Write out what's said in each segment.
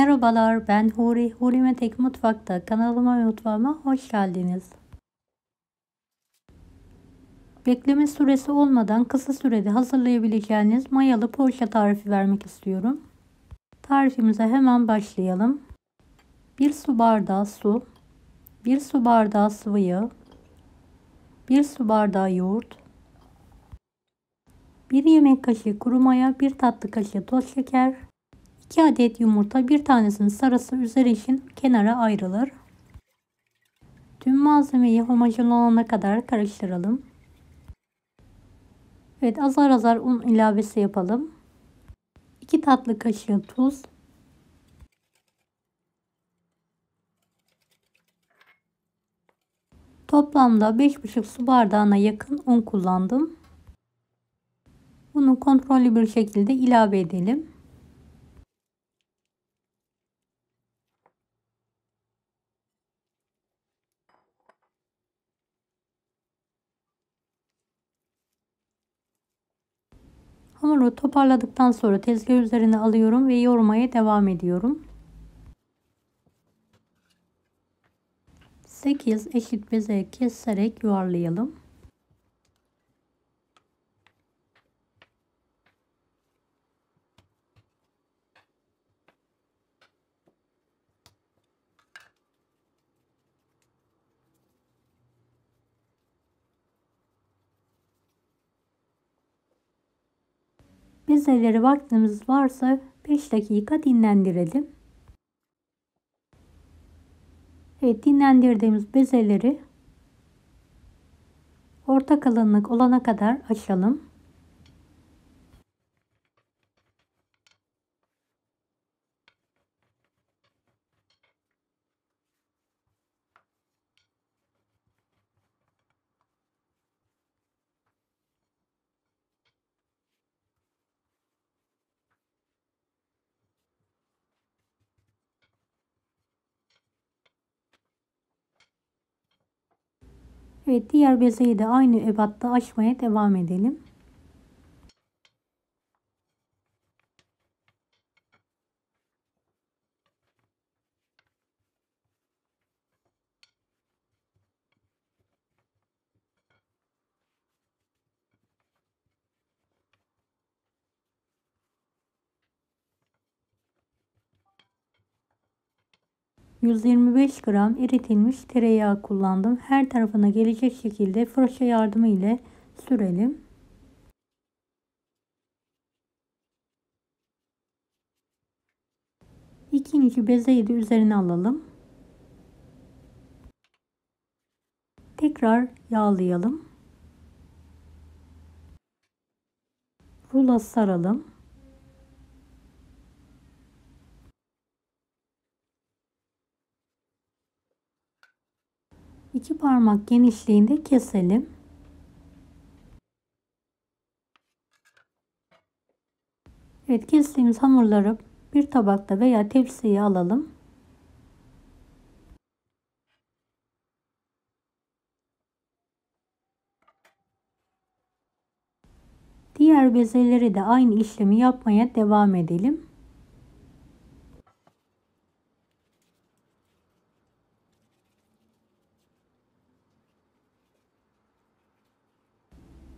Merhabalar, ben Huri. Huri Metek Mutfak'ta kanalıma ve mutfağıma hoş geldiniz. Bekleme süresi olmadan kısa sürede hazırlayabileceğiniz mayalı poğaça tarifi vermek istiyorum. Tarifimize hemen başlayalım. 1 su bardağı su, 1 su bardağı sıvı yağ, 1 su bardağı yoğurt, 1 yemek kaşığı kuru maya, 1 tatlı kaşığı toz şeker, 2 adet yumurta, bir tanesinin sarısı üzeri için kenara ayrılır. Tüm malzemeyi homojen olana kadar karıştıralım. Evet, azar azar un ilavesi yapalım. 2 tatlı kaşığı tuz. Toplamda 5,5 su bardağına yakın un kullandım. Bunu kontrollü bir şekilde ilave edelim. Hamuru toparladıktan sonra tezgah üzerine alıyorum ve yoğurmaya devam ediyorum. 8 eşit beze keserek yuvarlayalım. Bezeleri vaktimiz varsa 5 dakika dinlendirelim. Evet, dinlendirdiğimiz bezeleri orta kalınlık olana kadar açalım. Evet, diğer bezeyi de aynı ebatta açmaya devam edelim. ...125 gram eritilmiş tereyağı kullandım. Her tarafına gelecek şekilde fırça yardımı ile sürelim. İkinci bezeyi de üzerine alalım. Tekrar yağlayalım. Rulo saralım. İki parmak genişliğinde keselim. Evet, kestiğimiz hamurları bir tabakta veya tepsiye alalım. Diğer bezeleri de aynı işlemi yapmaya devam edelim.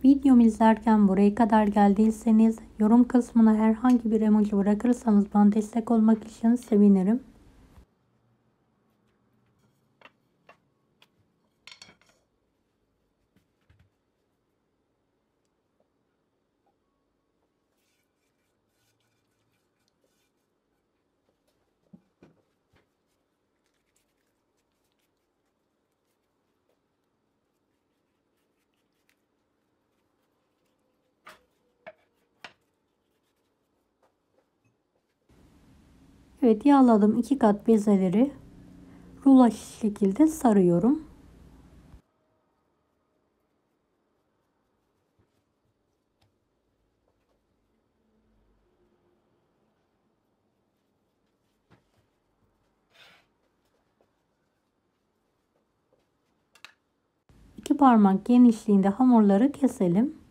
Videomu izlerken buraya kadar geldiyseniz yorum kısmına herhangi bir emoji bırakırsanız bana destek olmak için sevinirim. Evet, yağladım 2 kat bezeleri rulo şekilde sarıyorum. İki parmak genişliğinde hamurları keselim.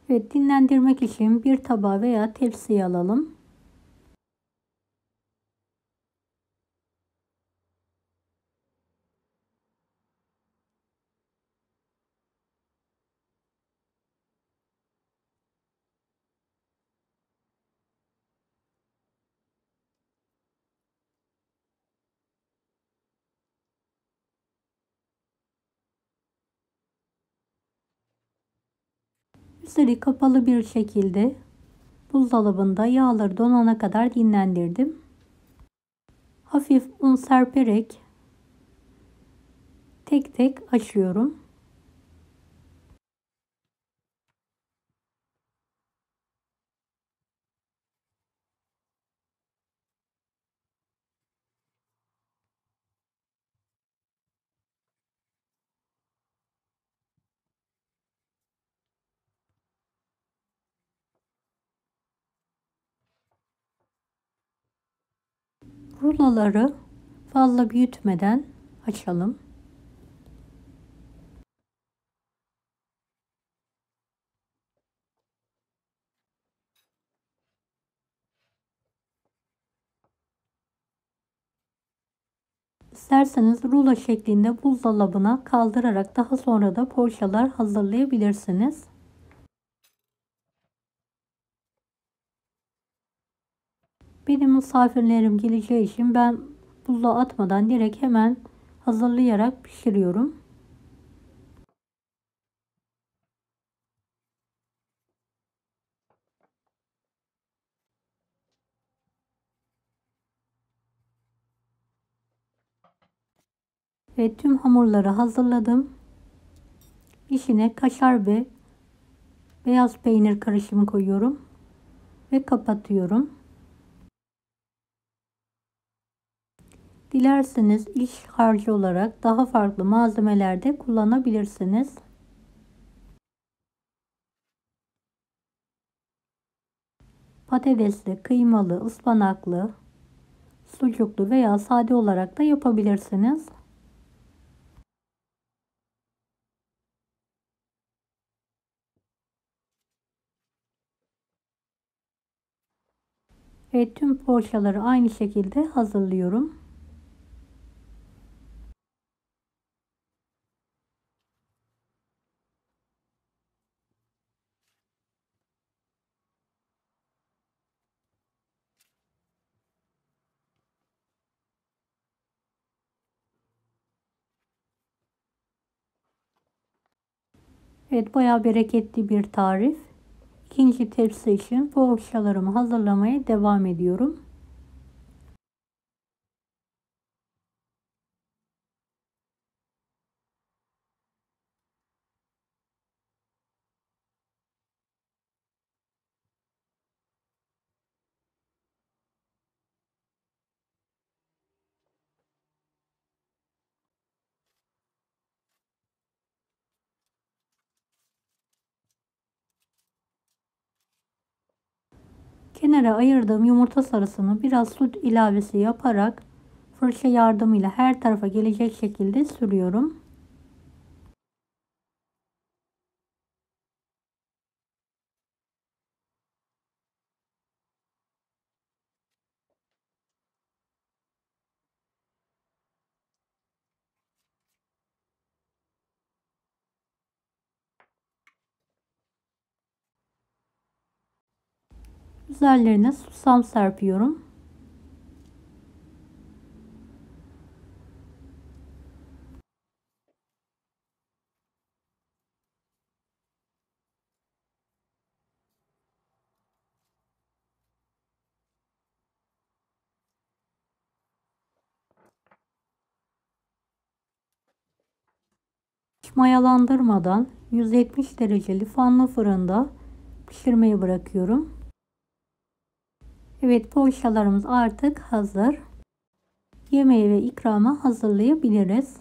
Evet, dinlendirmek için bir tabağı veya tepsiye alalım. Üzeri kapalı bir şekilde buzdolabında yağları donana kadar dinlendirdim. Hafif un serperek tek tek açıyorum. Ruloları fazla büyütmeden açalım. İsterseniz rulo şeklinde buzdolabına kaldırarak daha sonra da poğaçalar hazırlayabilirsiniz. Benim misafirlerim geleceği için ben buzluğa atmadan direkt hemen hazırlayarak pişiriyorum. Ve tüm hamurları hazırladım. İçine kaşar ve beyaz peynir karışımı koyuyorum ve kapatıyorum. Dilerseniz iç harcı olarak daha farklı malzemeler de kullanabilirsiniz. Patatesli, kıymalı, ıspanaklı, sucuklu veya sade olarak da yapabilirsiniz. Ve tüm poğaçaları aynı şekilde hazırlıyorum. Evet, bayağı bereketli bir tarif. İkinci tepsi için poğaçalarımı hazırlamaya devam ediyorum. Kenara ayırdığım yumurta sarısını biraz süt ilavesi yaparak fırça yardımıyla her tarafa gelecek şekilde sürüyorum. Üzerlerine susam serpiyorum. Hiç mayalandırmadan 170 dereceli fanlı fırında pişirmeyi bırakıyorum. Evet, poğaçalarımız artık hazır. Yemeğe ve ikrama hazırlayabiliriz.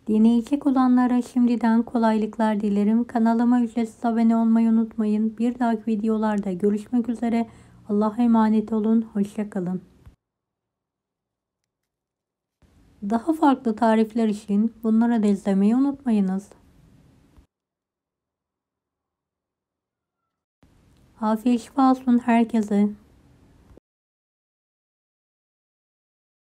Deneyecek olanlara şimdiden kolaylıklar dilerim. Kanalıma ücretsiz abone olmayı unutmayın. Bir dahaki videolarda görüşmek üzere. Allah'a emanet olun. Hoşça kalın. Daha farklı tarifler için bunları da izlemeyi unutmayınız. Afiyet şifa olsun herkese.